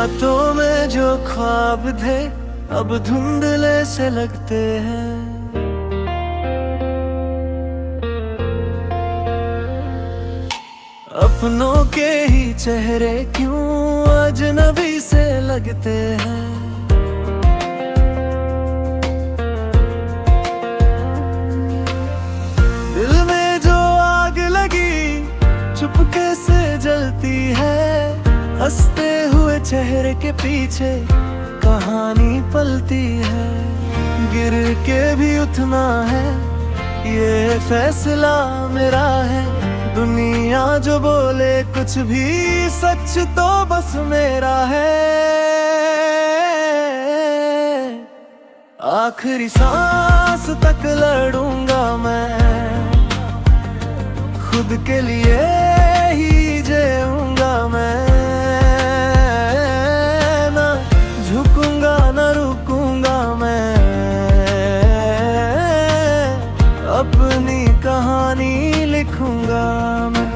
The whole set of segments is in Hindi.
रातों में जो ख्वाब थे अब धुंधले से लगते हैं। अपनों के ही चेहरे क्यों अजनबी से लगते हैं। दिल में जो आग लगी चुपके से जलती है। हंसते हुए चेहरे के पीछे कहानी पलती है। गिर के भी उठना है ये फैसला मेरा है। दुनिया जो बोले कुछ भी सच तो बस मेरा है। आखिरी सांस तक लड़ूंगा मैं, खुद के लिए ही जीऊंगा मैं। ना झुकूंगा ना रुकूंगा मैं, अपनी कहानी लिखूंगा मैं।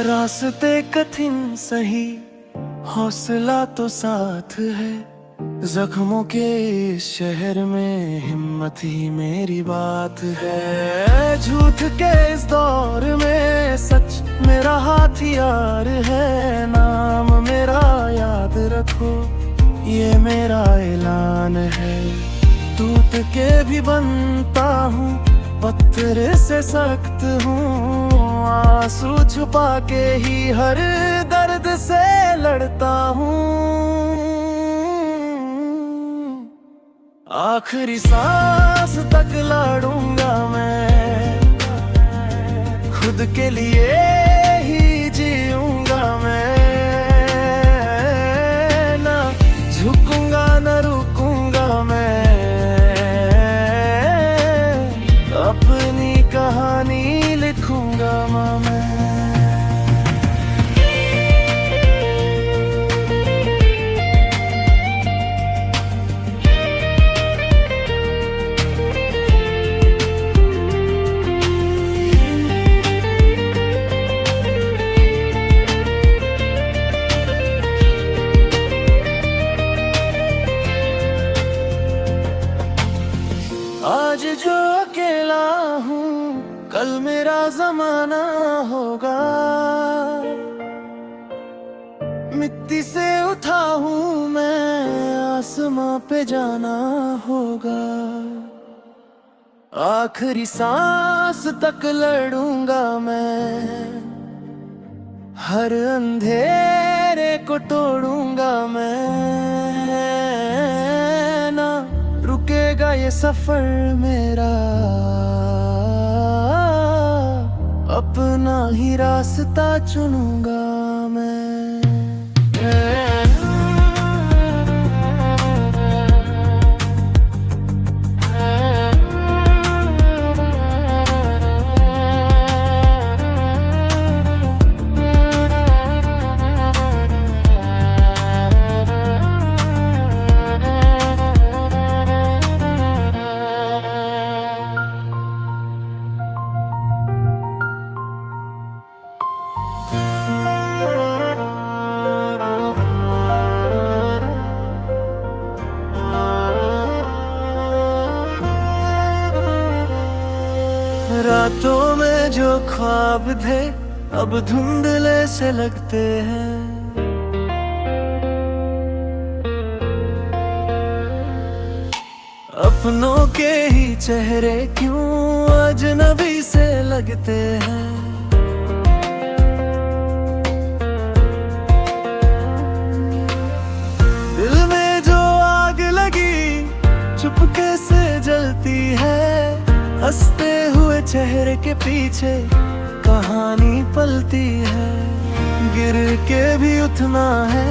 रास्ते कठिन सही हौसला तो साथ है। जख्मों के इस शहर में हिम्मत ही मेरी बात है। झूठ के इस दौर में सच मेरा हथियार है। नाम मेरा याद रखो ये मेरा ऐलान है। टूट के भी बनता हूँ पत्थर से सख्त हूँ। आंसू छुपा के ही हर दर्द से लड़ता हूँ। आखिरी सांस तक लड़ूंगा मैं, खुद के लिए ही जीऊंगा मैं। ना झुकूंगा ना रुकूंगा मैं, अपनी कहानी लिखूंगा मैं। आज जो अकेला हूँ कल मेरा जमाना होगा। मिट्टी से उठा हूँ मैं आसमां पे जाना होगा। आखिरी सांस तक लड़ूंगा मैं, हर अंधेरे को तोड़ूंगा मैं। ना रुकेगा ये सफर मेरा, अपना ही रास्ता चुनूंगा मैं। रातों में जो ख्वाब थे अब धुंधले से लगते हैं। अपनों के ही चेहरे क्यों अजनबी से लगते हैं। दिल में जो आग लगी चुपके से जलती है। हंसते हुए चेहरे के पीछे कहानी पलती है। गिर के भी उठना है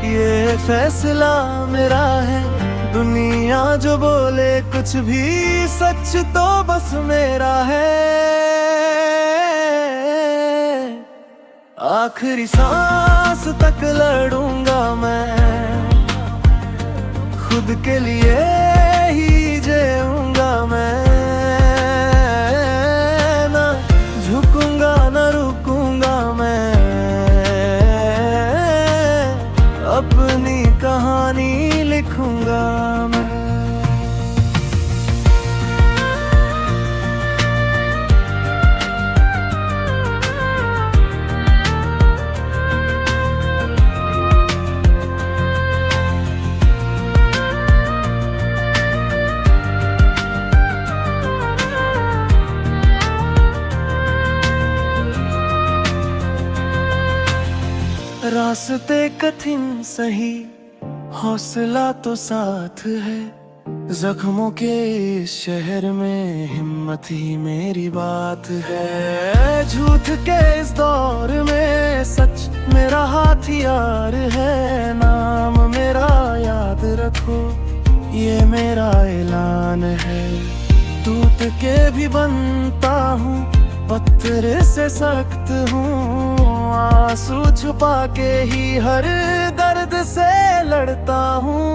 ये फैसला मेरा है। दुनिया जो बोले कुछ भी, सच तो बस मेरा है। आखिरी सांस तक लड़ूंगा मैं, खुद के लिए ही जीऊंगा मैं। ना झुकूंगा ना रुकूंगा मैं, अपनी कहानी लिखूंगा मैं। रास्ते कठिन सही, हौसला तो साथ है। जख्मों के इस शहर में हिम्मत ही मेरी बात है। झूठ के इस दौर में सच मेरा हथियार है। नाम मेरा याद रखो, ये मेरा ऐलान है। टूट के भी बनता हूँ, पत्थर से सख्त हूँ। आंसू छुपा के ही हर दर्द से लड़ता हूँ।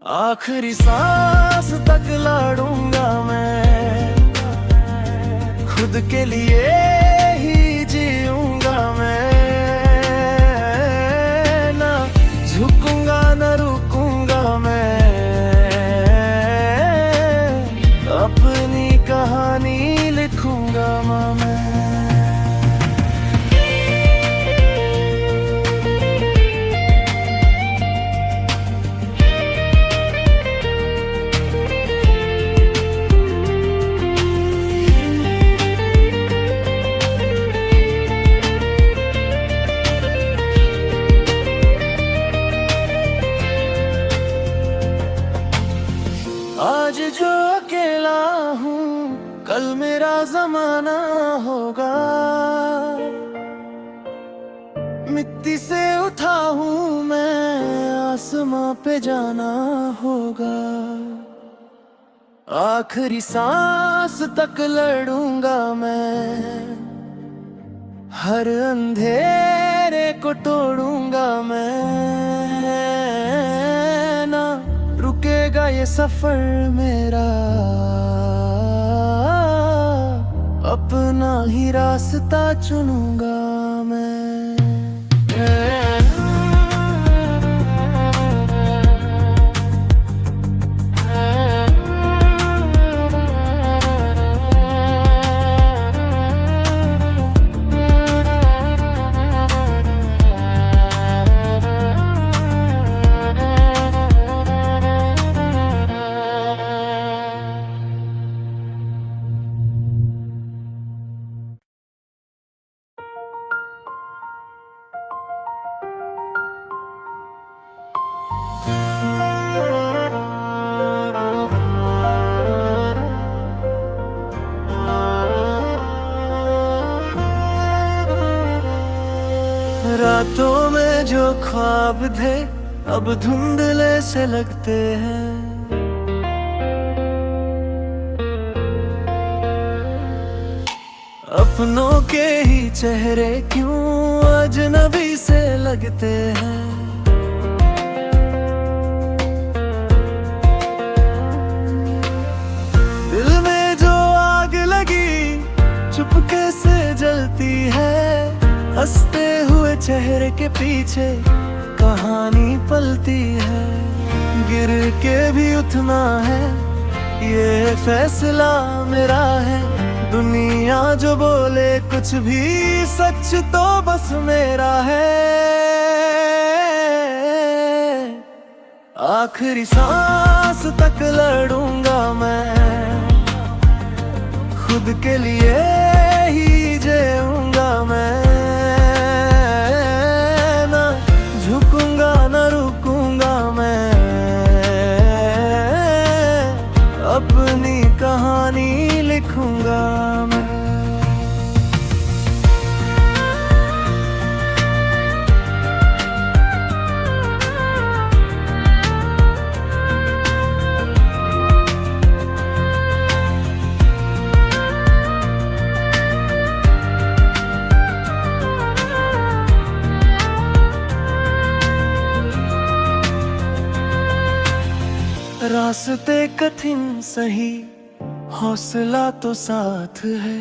आखिरी सांस तक लड़ूंगा मैं, खुद के लिए ही जीऊंगा मैं। ना झुकूंगा ना रुकूंगा मैं, अपनी कहानी लिखूंगा मैं। आज जो अकेला हूँ, कल मेरा जमाना होगा। मिट्टी से उठा हूँ मैं, आसमां पे जाना होगा। आखिरी सांस तक लड़ूंगा मैं, हर अंधेरे को तोड़ूंगा मैं। ना रुकेगा ये सफर मेरा, अपना ही रास्ता चुनूंगा मैं। रातों में जो ख्वाब थे, अब धुंधले से लगते हैं। अपनों के ही चेहरे क्यों अजनबी से लगते हैं। दिल में जो आग लगी चुपके से जलती है। हंसते हुए चेहरे के पीछे कहानी पलती है। गिर के भी उठना है, ये फैसला मेरा है। दुनिया जो बोले कुछ भी, सच तो बस मेरा है। आखिरी सांस तक लड़ूंगा मैं, खुद के लिए ही जीऊंगा मैं। ना झुकूंगा ना रुकूंगा मैं, अपनी कहानी लिखूंगा मैं। रास्ते कठिन सही, हौसला तो साथ है।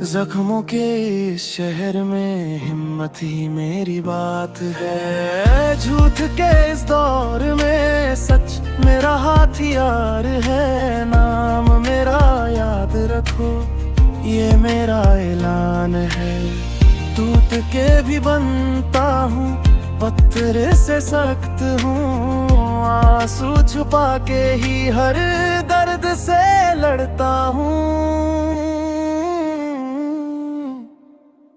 जख्मों के इस शहर में हिम्मत ही मेरी बात है। झूठ के इस दौर में सच मेरा हथियार है। नाम मेरा याद रखो, ये मेरा ऐलान है। टूट के भी बनता हूँ, पत्थर से सख्त हूँ। आंसू छुपा के ही हर दर्द से लड़ता हूँ।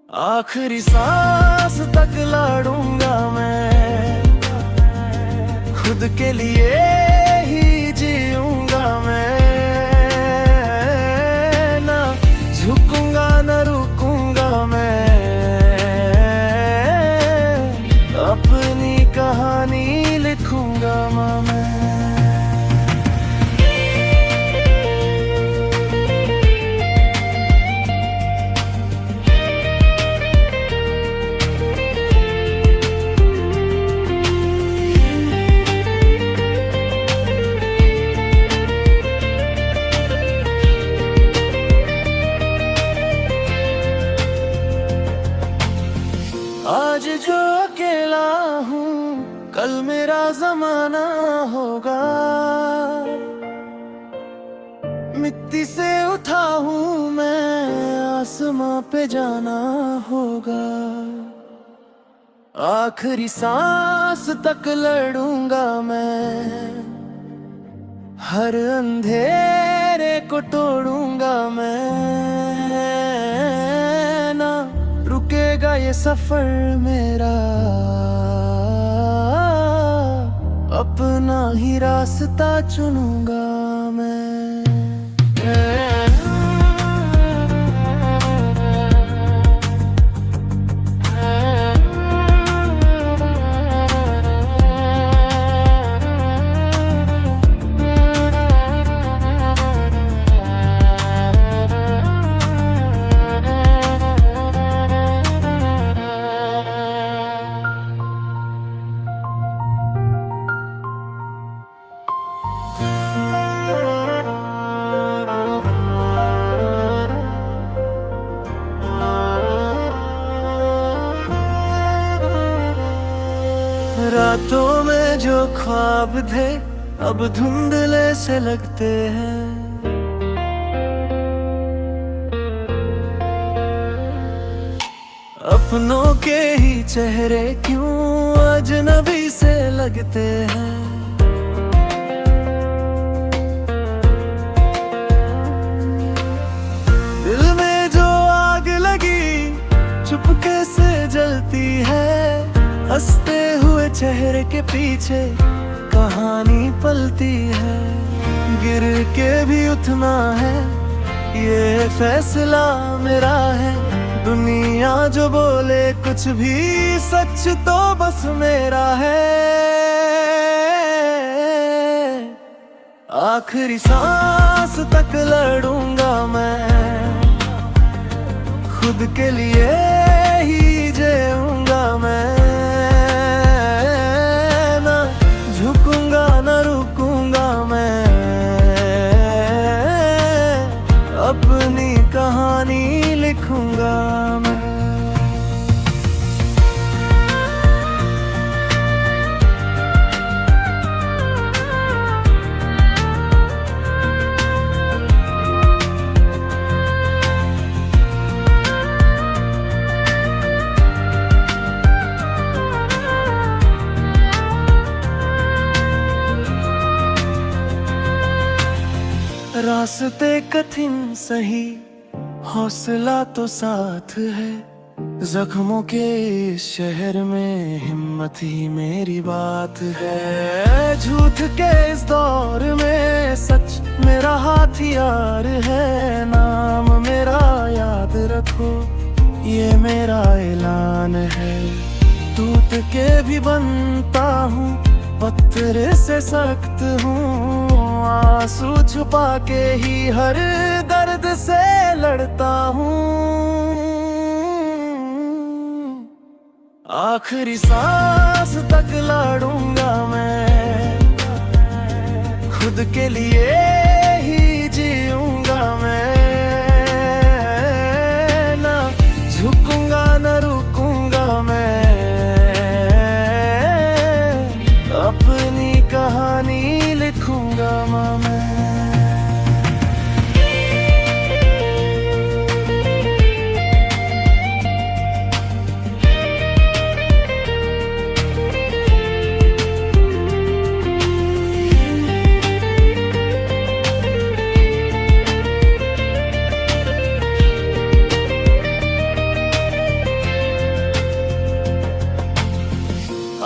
आखिरी सांस तक लड़ूंगा मैं, खुद के लिए ही जीऊंगा मैं। ना झुकूंगा ना रुकूंगा मैं, अपनी कहानी लिखूंगा मैं। आज जो अकेला हूँ, कल मेरा जमाना होगा। मिट्टी से उठा हूँ मैं, आसमां पे जाना होगा। आखिरी सांस तक लड़ूंगा मैं, हर अंधेरे को तोड़ूंगा मैं। ना रुकेगा ये सफर मेरा, अपना ही रास्ता चुनूंगा मैं। रातों में जो ख्वाब थे, अब धुंधले से लगते हैं। अपनों के ही चेहरे क्यों अजनबी से लगते हैं। दिल में जो आग लगी चुपके से जलती है। हंसते हुए चेहरे के पीछे कहानी पलती है। गिर के भी उठना है, ये फैसला मेरा है। दुनिया जो बोले कुछ भी, सच तो बस मेरा है। आखिरी सांस तक लड़ूंगा मैं, खुद के लिए ही जीऊंगा मैं। झुकूंगा न रुकूंगा मैं, अपनी कहानी लिखूंगा मैं। रास्ते कठिन सही, हौसला तो साथ है। जख्मों के इस शहर में हिम्मत ही मेरी बात है। झूठ के इस दौर में सच मेरा हथियार है। नाम मेरा याद रखो, ये मेरा ऐलान है। टूट के भी बनता हूँ, पत्थर से सख्त हूँ। आंसू छुपा के ही हर दर्द से लड़ता हूँ। आखिरी सांस तक लड़ूंगा मैं, खुद खुद के लिए ही जीऊंगा मैं, ना झुकूंगा ना रुकूंगा मैं, अपनी कहानी लिखूंगा मैं।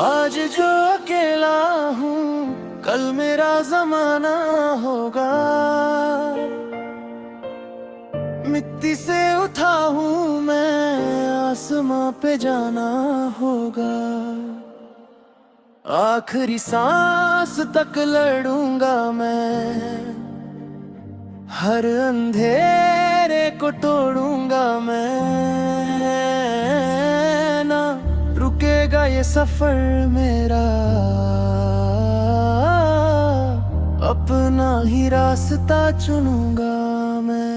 आज जो अकेला हूँ कल मेरा जमाना होगा, मिट्टी से उठा हूँ मैं आसमां पे जाना होगा, आखिरी सांस तक लड़ूंगा मैं, हर अंधेरे को तोड़ूंगा मैं, ना रुकेगा ये सफर मेरा, अपना ही रास्ता चुनूंगा मैं।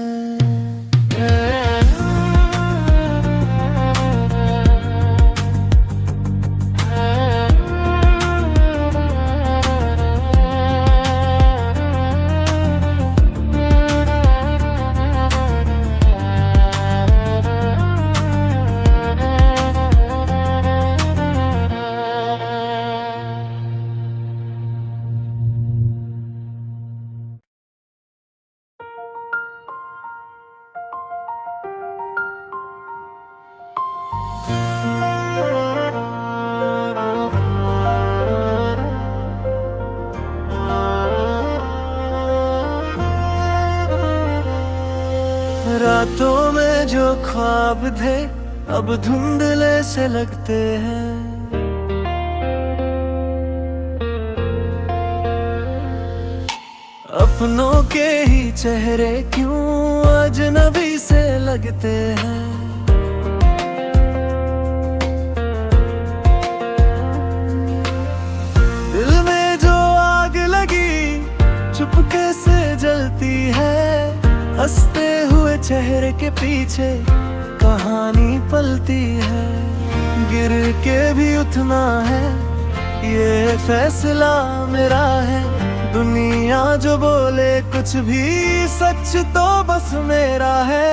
रातों में जो ख्वाब थे अब धुंधले से लगते हैं, अपनों के ही चेहरे क्यों अजनबी से लगते हैं। दिल में जो आग लगी चुपके से जलती है, हंसते हुए चेहरे के पीछे कहानी पलती है, गिर के भी उठना है ये फैसला मेरा है, दुनिया जो बोले कुछ भी सच तो बस मेरा है,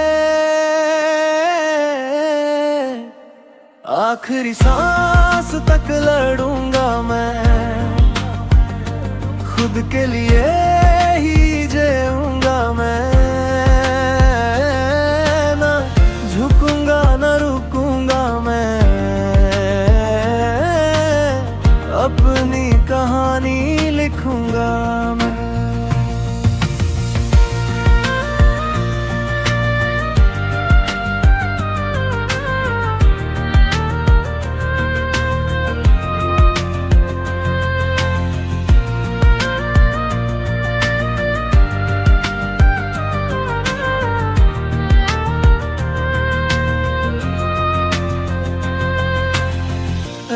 आखिरी सांस तक लड़ूंगा मैं, खुद के लिए ही जीऊंगा मैं, ना झुकूंगा ना रुकूंगा मैं, अपनी कहानी लिखूंगा मैं।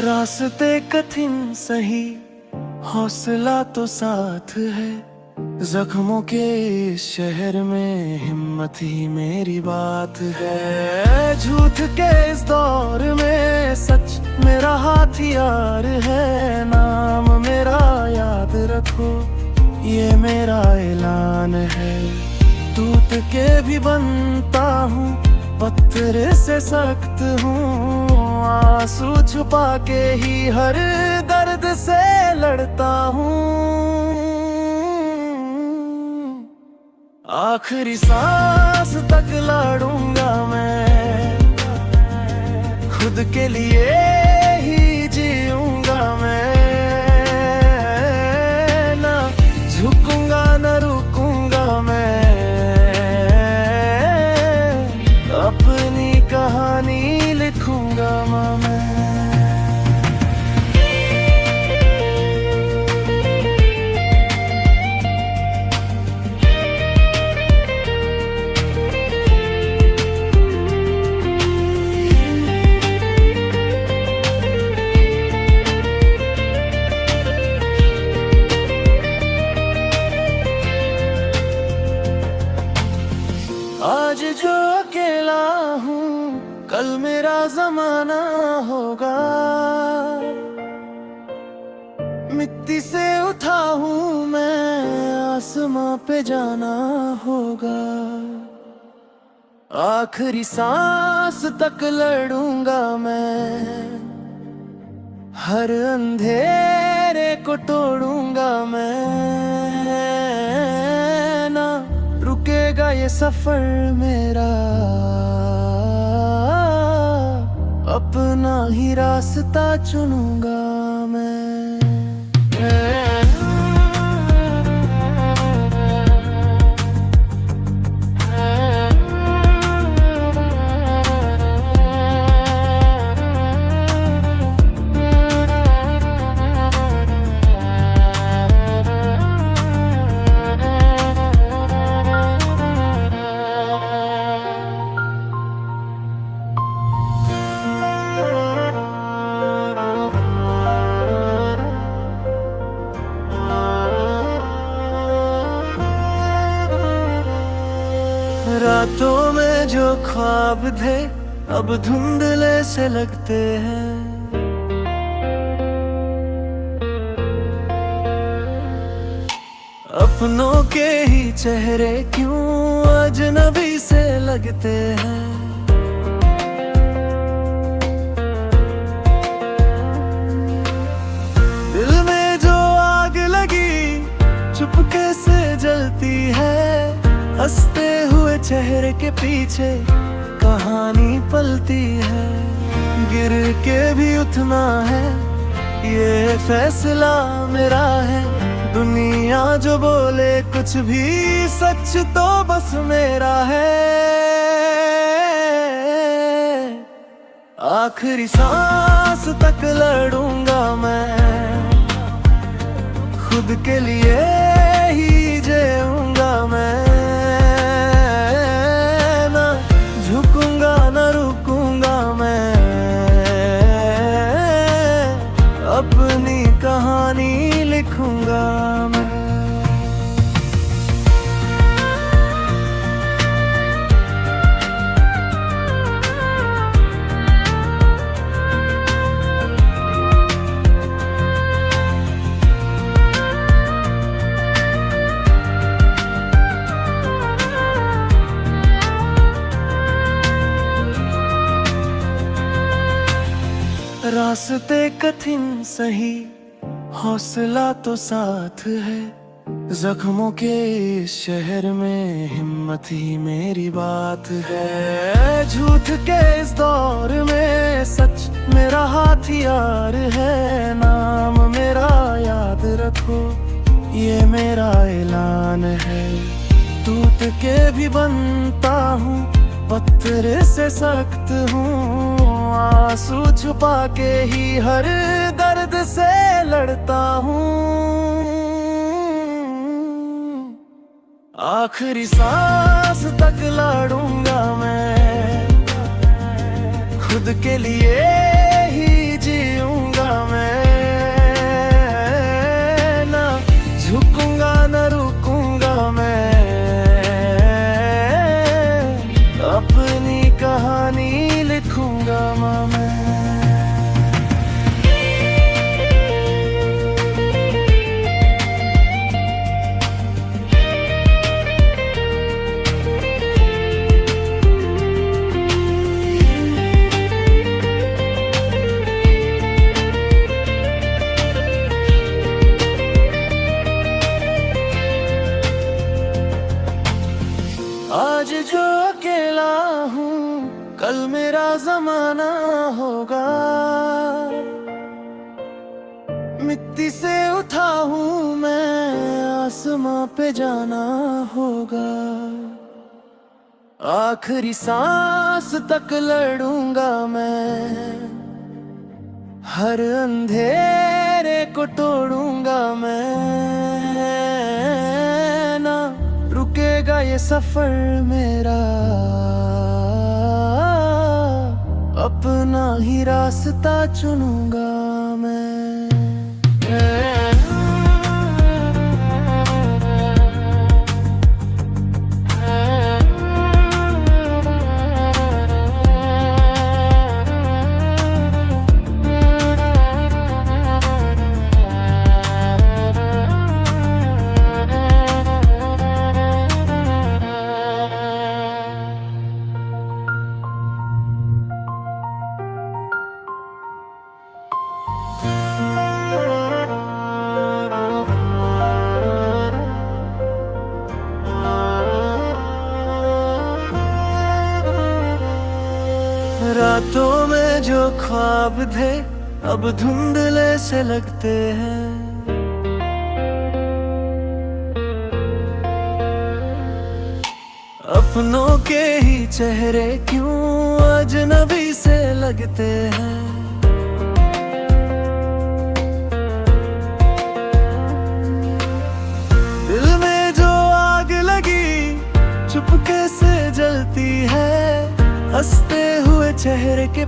रास्ते कठिन सही हौसला तो साथ है, जख्मों के इस शहर में हिम्मत ही मेरी बात है, झूठ के इस दौर में सच मेरा हाथियार है, नाम मेरा याद रखो ये मेरा ऐलान है, टूट के भी बनता हूँ पत्थर से सख्त हूँ, आंसू छुपा के ही हर दर्द से लड़ता हूँ, आखिरी सांस तक लड़ूंगा मैं, खुद के लिए ही जीऊंगा मैं, ना झुकूंगा ना रुकूंगा मैं, अपनी कहानी लिखूंगा मैं। मिट्टी से उठा हूँ मैं, आसमां पे जाना होगा। आखिरी सांस तक लड़ूंगा मैं, हर अंधेरे को तोड़ूंगा मैं। ना रुकेगा ये सफर मेरा, अपना ही रास्ता चुनूंगा मैं। रातों में जो ख्वाब थे अब धुंधले से लगते हैं। अपनों के ही चेहरे क्यों अजनबी से लगते हैं। दिल में जो आग लगी चुपके से जलती है। हंसते हुए चेहरे के पीछे कहानी पलती है। गिर के भी उठना है, ये फैसला मेरा है। दुनिया जो बोले कुछ भी, सच तो बस मेरा है। आखिरी सांस तक लड़ूंगा मैं, खुद के लिए ही जीऊंगा मैं। झुकूंगा न रुकूंगा मैं, अपनी कहानी लिखूंगा मैं। रास्ते कठिन सही, हौसला तो साथ है। जख्मों के इस शहर में हिम्मत ही मेरी बात है। झूठ के इस दौर में सच मेरा हाथियार है। नाम मेरा याद रखो, ये मेरा ऐलान है। टूट के भी बनता हूँ, पत्थर से सख्त हूँ। आंसू छुपा के ही हर दर्द से लड़ता हूँ। आखिरी सांस तक लड़ूंगा मैं, खुद के लिए ही जीऊंगा मैं। ना झुकूंगा न रुकूंगा मैं, अपनी कहानी लिखूंगा मैं। आज जो अकेला हूँ, कल मेरा जमाना होगा। मिट्टी से उठा हूँ मैं, आसमां पे जाना होगा। आखिरी सांस तक लड़ूंगा मैं, हर अंधेरे को तोड़ूंगा मैं। ना रुकेगा ये सफर मेरा, अपना ही रास्ता चुनूंगा मैं। रातों में जो ख्वाब थे अब धुंधले से लगते हैं। अपनों के ही चेहरे क्यों अजनबी से लगते हैं। दिल में जो आग लगी चुपके से जलती है, हंसते हुए चेहरे के